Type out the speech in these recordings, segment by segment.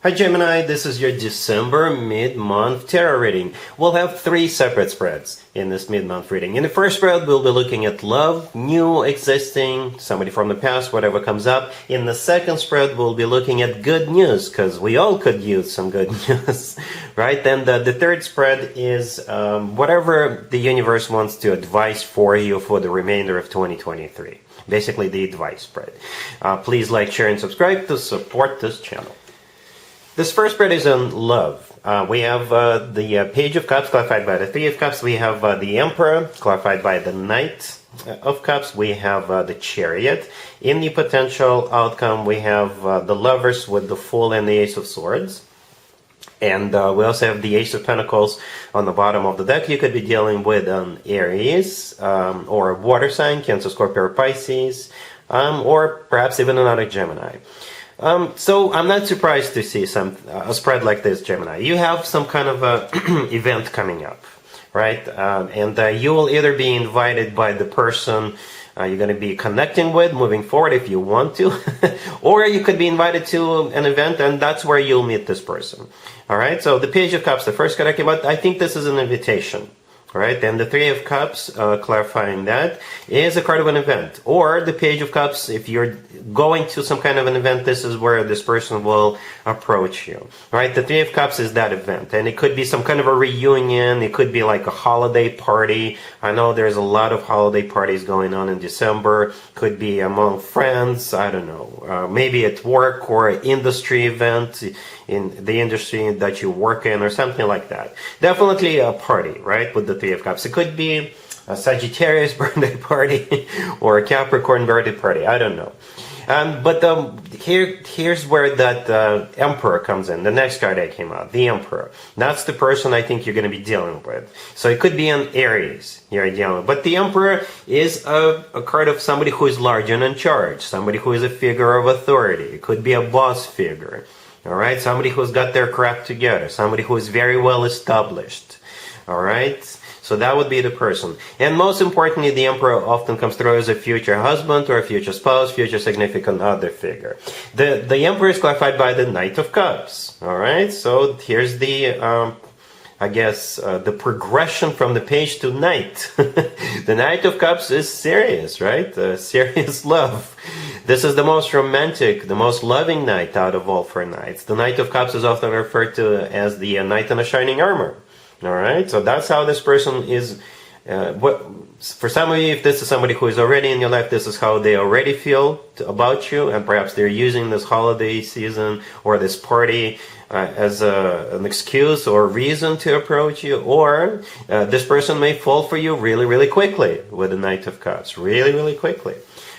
Hi Gemini, this is your December mid-month tarot reading. We'll have 3 separate spreads in this mid-month reading. In the first spread, we'll be looking at love, new, existing, somebody from the past, whatever comes up. In the second spread, we'll be looking at good news, because we all could use some good news, right? And the third spread is whatever the universe wants to advise for you for the remainder of 2023. Basically, the advice spread. Please like, share, and subscribe to support this channel. This first spread is on love. We have the Page of Cups clarified by the Three of Cups. We have the Emperor clarified by the Knight of Cups. We have the Chariot. In the potential outcome, we have the Lovers with the Fool and the Ace of Swords. And we also have the Ace of Pentacles on the bottom of the deck. You could be dealing with an Aries or a water sign, Cancer, Scorpio, or Pisces, or perhaps even another Gemini. So I'm not surprised to see a spread like this, Gemini. You have some kind of a event coming up, right? And you will either be invited by the person you're going to be connecting with moving forward if you want to, or you could be invited to an event and that's where you'll meet this person. All right, so the Page of Cups, the first card I came out, I think this is an invitation. All right, and the Three of Cups, clarifying that, is a card of an event. Or the Page of Cups, if you're going to some kind of an event, this is where this person will approach you. All right, the Three of Cups is that event. And it could be some kind of a reunion. It could be like a holiday party. I know there's a lot of holiday parties going on in December. Could be among friends, I don't know. Maybe at work or an industry event in the industry that you work in or something like that. Definitely a party, right, with the Three of Cups. It could be a Sagittarius birthday party or a Capricorn birthday party. I don't know. But here's where that Emperor comes in. The next card that came out, the Emperor. That's the person I think you're going to be dealing with. So it could be an Aries you're dealing with. But the Emperor is a card of somebody who is large and in charge. Somebody who is a figure of authority. It could be a boss figure. All right? Somebody who's got their crap together. Somebody who is very well established. All right? So that would be the person. And most importantly, the Emperor often comes through as a future husband or a future spouse, future significant other figure. The Emperor is clarified by the Knight of Cups. All right? So here's the, the progression from the page to Knight. The Knight of Cups is serious, right? Serious love. This is the most romantic, the most loving knight out of all 4 knights. The Knight of Cups is often referred to as the knight in a shining armor. All right, so that's how this person is. For some of you, if this is somebody who is already in your life, this is how they already feel about you, and perhaps they're using this holiday season or this party as an excuse or reason to approach you, or this person may fall for you really, really quickly with the Knight of Cups, really, really quickly,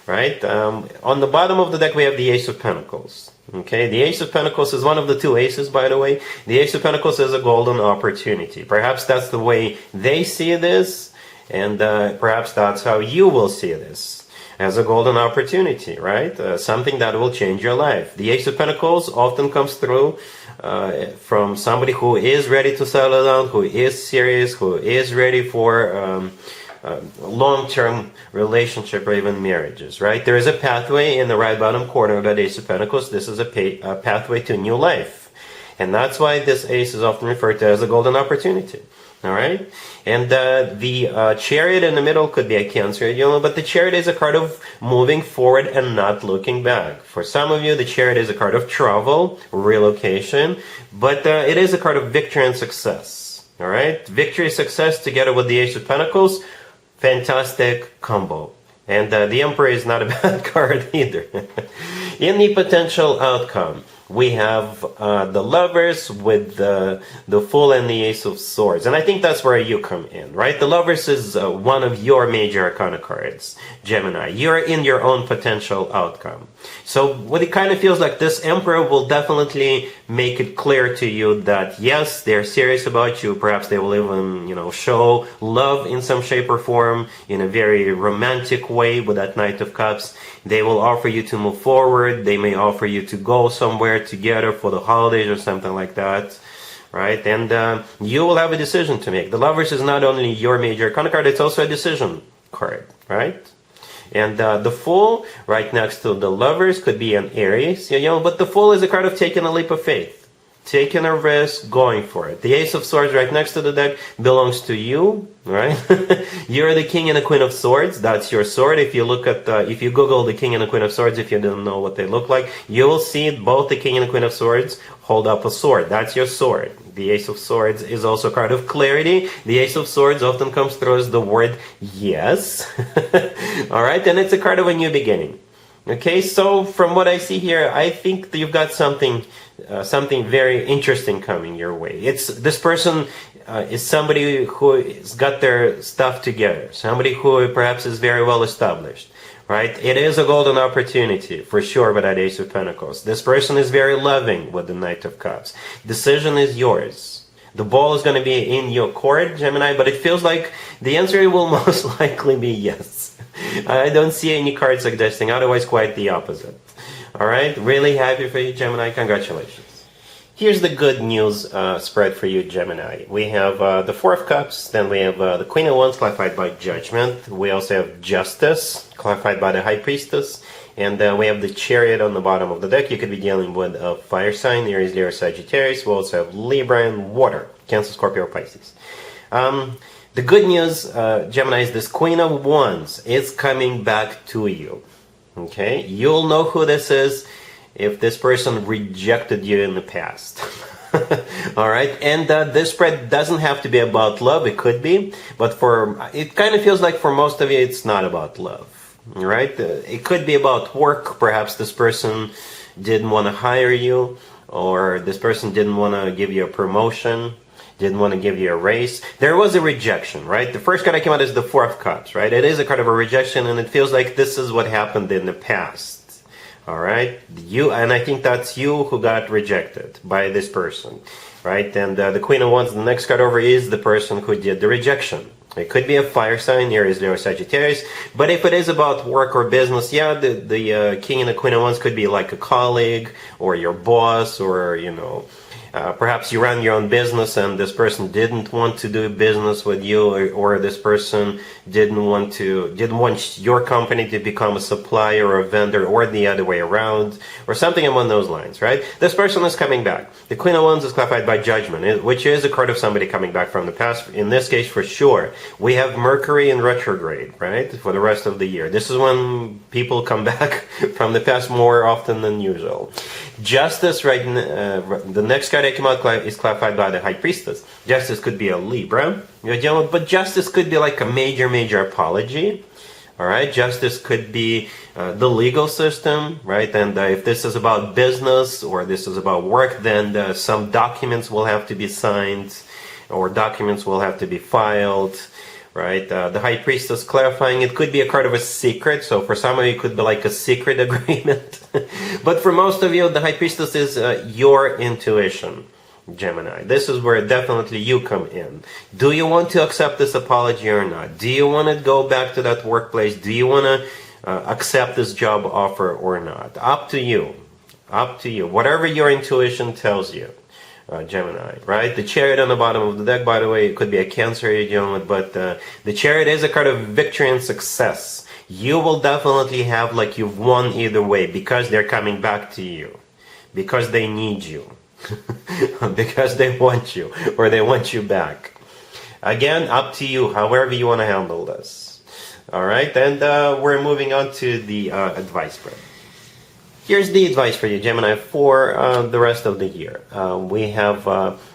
right? On the bottom of the deck, we have the Ace of Pentacles. Okay, the Ace of Pentacles is one of the 2 aces, by the way. The Ace of Pentacles is a golden opportunity. Perhaps that's the way they see this, and perhaps that's how you will see this, as a golden opportunity, right? Something that will change your life. The Ace of Pentacles often comes through from somebody who is ready to settle down, who is serious, who is ready for long-term relationship or even marriages, right? There is a pathway in the right bottom corner of that Ace of Pentacles. This is a pathway to new life. And that's why this ace is often referred to as a golden opportunity. All right? And the Chariot in the middle could be a Cancer, but the Chariot is a card of moving forward and not looking back. For some of you, the Chariot is a card of travel, relocation, but it is a card of victory and success. All right? Victory, success together with the Ace of Pentacles. Fantastic combo. And the Emperor is not a bad card either. In the potential outcome, we have the Lovers with the Fool and the Ace of Swords. And I think that's where you come in, right? The Lovers is one of your major arcana cards, Gemini. You're in your own potential outcome. So what it kind of feels like, this Emperor will definitely make it clear to you that, yes, they're serious about you. Perhaps they will even, show love in some shape or form in a very romantic way with that Knight of Cups. They will offer you to move forward. They may offer you to go somewhere together for the holidays or something like that, right? And you will have a decision to make. The Lovers is not only your major arcana card, it's also a decision card, right? And the Fool, right next to the Lovers, could be an Aries, but the Fool is a card of taking a leap of faith. taking a risk, going for it. The Ace of Swords right next to the deck belongs to you, right? You're the King and the Queen of Swords. That's your sword. If you look at, if you Google the King and the Queen of Swords, if you don't know what they look like, you will see both the King and the Queen of Swords hold up a sword. That's your sword. The Ace of Swords is also a card of clarity. The Ace of Swords often comes through as the word yes. All right, and it's a card of a new beginning. Okay, so from what I see here, I think that you've got something very interesting coming your way. This person is somebody who has got their stuff together, somebody who perhaps is very well established, right? It is a golden opportunity for sure with that Ace of Pentacles. This person is very loving with the Knight of Cups. Decision is yours. The ball is going to be in your court, Gemini, but it feels like the answer will most likely be yes. I don't see any cards suggesting otherwise, quite the opposite. All right, really happy for you, Gemini. Congratulations. Here's the good news spread for you, Gemini. We have the Four of Cups, then we have the Queen of Wands, clarified by Judgment. We also have Justice, clarified by the High Priestess. And we have the Chariot on the bottom of the deck. You could be dealing with a fire sign, Aries, Leo, Sagittarius. We also have Libra and Water, Cancer, Scorpio, or Pisces. The good news, Gemini, is this Queen of Wands is coming back to you. Okay? You'll know who this is if this person rejected you in the past. All right? And this spread doesn't have to be about love. It could be. But it kind of feels like for most of you, it's not about love. All right? It could be about work. Perhaps this person didn't want to hire you, or this person didn't want to give you a promotion, didn't want to give you a raise. There was a rejection, right? The first card that came out is the Four of Cups, right? It is a card of a rejection, and it feels like this is what happened in the past. All right? And I think that's you who got rejected by this person, right? And the Queen of Wands, the next card over, is the person who did the rejection. It could be a fire sign, Aries, Leo, Sagittarius. But if it is about work or business, yeah, the King and the Queen of Wands could be like a colleague or your boss, or, perhaps you run your own business and this person didn't want to do business with you, or this person didn't want your company to become a supplier or a vendor, or the other way around, or something along those lines, right? This person is coming back. The Queen of Wands is clarified by Judgment, which is a card of somebody coming back from the past. In this case, for sure, we have Mercury in retrograde, right, for the rest of the year. This is when people come back from the past more often than usual. Justice, right? The next card that came out is clarified by the High Priestess. Justice could be a Libra, but Justice could be like a major apology. All right, Justice could be the legal system, right? And if this is about business or this is about work, then some documents will have to be signed, or documents will have to be filed. Right, the High Priestess clarifying, it could be a card of a secret. So for some of you, it could be like a secret agreement. But for most of you, the High Priestess is your intuition, Gemini. This is where definitely you come in. Do you want to accept this apology or not? Do you want to go back to that workplace? Do you want to accept this job offer or not? Up to you. Up to you. Whatever your intuition tells you. Gemini, right? The Chariot on the bottom of the deck, by the way, it could be a Cancer you're dealing with, but the Chariot is a card of victory and success. You will definitely have like you've won either way, because they're coming back to you, because they need you, because they want you, or they want you back. Again, up to you, however you want to handle this. All right, and we're moving on to the advice spread. Here's the advice for you, Gemini, for the rest of the year. We have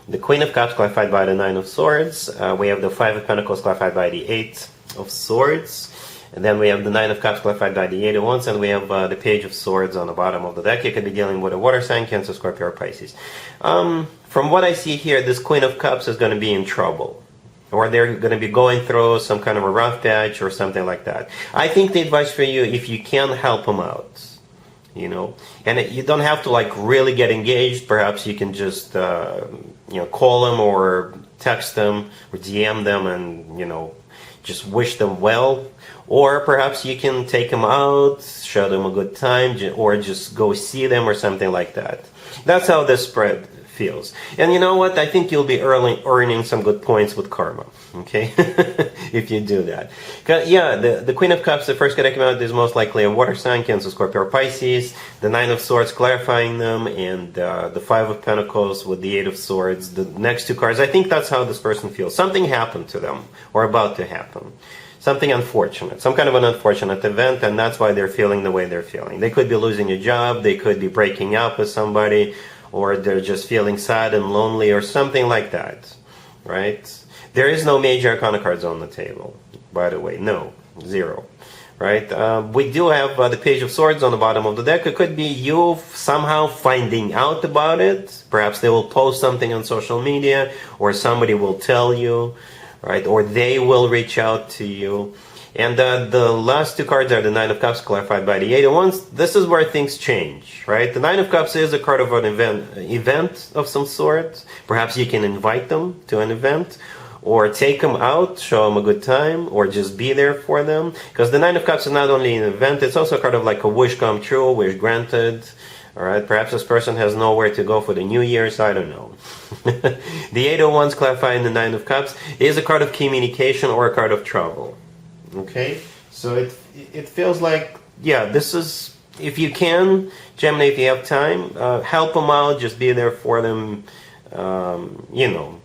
the Queen of Cups clarified by the Nine of Swords. We have the Five of Pentacles clarified by the Eight of Swords. And then we have the Nine of Cups clarified by the Eight of Wands. And we have the Page of Swords on the bottom of the deck. You could be dealing with a water sign, Cancer, Scorpio, or Pisces. From what I see here, this Queen of Cups is going to be in trouble. Or they're going to be going through some kind of a rough patch or something like that. I think the advice for you, if you can help them out, and you don't have to like really get engaged. Perhaps you can just call them or text them or DM them and just wish them well. Or perhaps you can take them out, show them a good time, or just go see them or something like that. That's how this spread feels. And you know what? I think you'll be earning some good points with karma. Okay, if you do that. Yeah, the Queen of Cups, the first card I came out, is most likely a water sign, Cancer, Scorpio, or Pisces. The Nine of Swords clarifying them, and the Five of Pentacles with the Eight of Swords. The next two cards, I think that's how this person feels. Something happened to them, or about to happen. Something unfortunate, some kind of an unfortunate event, and that's why they're feeling the way they're feeling. They could be losing a job, they could be breaking up with somebody, or they're just feeling sad and lonely, or something like that, right? There is no major arcana cards on the table, by the way. No, zero, right? We do have the Page of Swords on the bottom of the deck. It could be you somehow finding out about it. Perhaps they will post something on social media, or somebody will tell you, right? Or they will reach out to you. And the last two cards are the Nine of Cups clarified by the Eight of Wands. This is where things change, right? The Nine of Cups is a card of an event of some sort. Perhaps you can invite them to an event, or take them out, show them a good time, or just be there for them. Because the Nine of Cups is not only an event, it's also a card of like a wish come true, a wish granted. All right, perhaps this person has nowhere to go for the New Year's, I don't know. The Eight of Wands clarifying the Nine of Cups is a card of communication or a card of travel. Okay, so it feels like, yeah, this is, if you can, Gemini, if you have time, help them out, just be there for them, you know.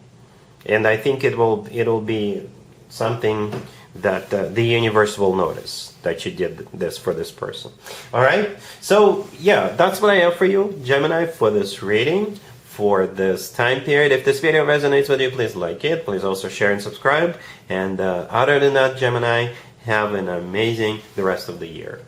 And I think it'll be something that the universe will notice that you did this for this person. All right, so yeah, that's what I have for you, Gemini, for this reading for this time period. If this video resonates with you, please like it. Please also share and subscribe. And other than that, Gemini, have an amazing the rest of the year.